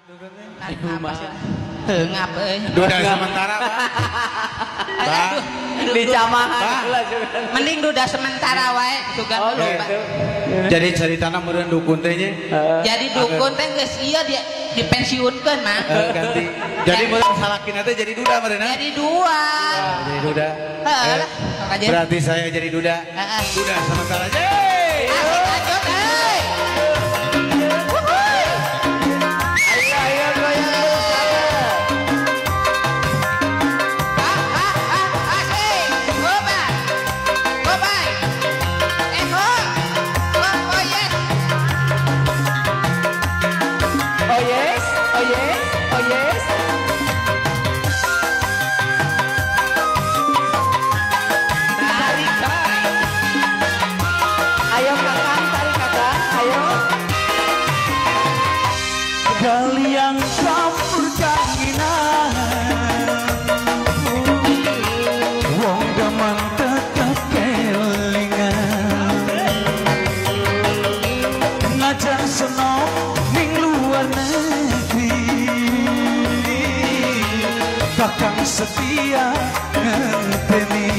Ngap euy. Duda sementara, Pak. Di jamaah. Mending duda sementara wae sugan dulu, Pak. Jadi ceritana meureun dukun teh nya. Jadi dukun teh geus ieu dia dipensiunkeun mah. Ganti. Jadi meureun salakina teh jadi duda meureunna. Jadi dua. Jadi duda. Heeh. Berarti saya jadi duda. Duda sementara aja. Asik lanjut euy. Ayo goyang Asik. Coba. Coba. Eko. Oh yes. Oh yes, oh yes, oh yes. Tarik, ayo kakak, tarik kakak, ayo. Kalian campur kanginan wong gaman tetep kelingan ngajar senok ning luar negeri kakang setia ngenteni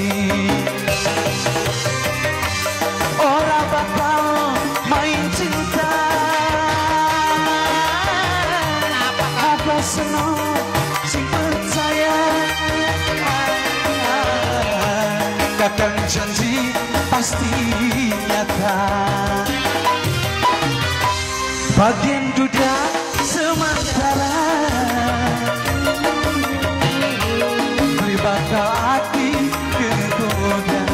ora bakal main cinta apa senang sing percaya kadang janji pasti nyata bagian duda sementara beli bakal hati kegoda.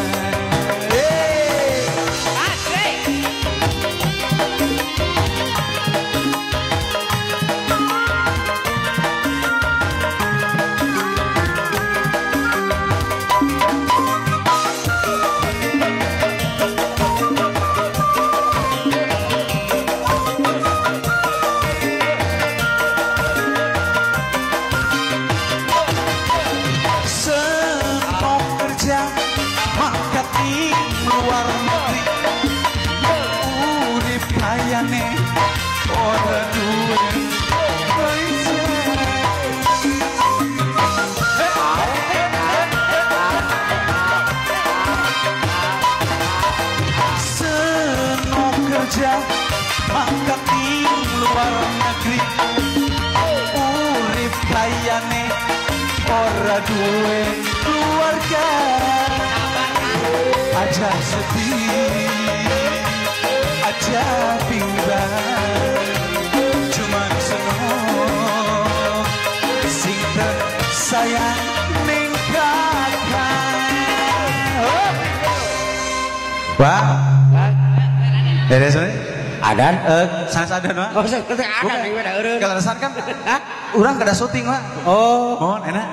Mangkat di luar negeri urip kayane ora duwe seneng kerja mangkat di luar negeri urip kayane ora duwe keluarga aja sedih, aja bimbang, cuman seneng, sing sayang ning kakak. Wah, ada sini? Adan? Sans ada mah? Oh, ketik adan nih beda eureun. Kalau kan, urang kada syuting mah. Oh, Mohon enak.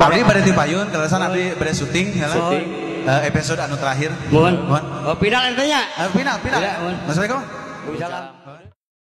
Abdi pada tipayun, kalau abdi pada syuting, syuting. Episode anu terakhir. mohon. Mohon. Oh, pindah entenya. Final. Tidak, mohon. Assalamualaikum. Waalaikumsalam.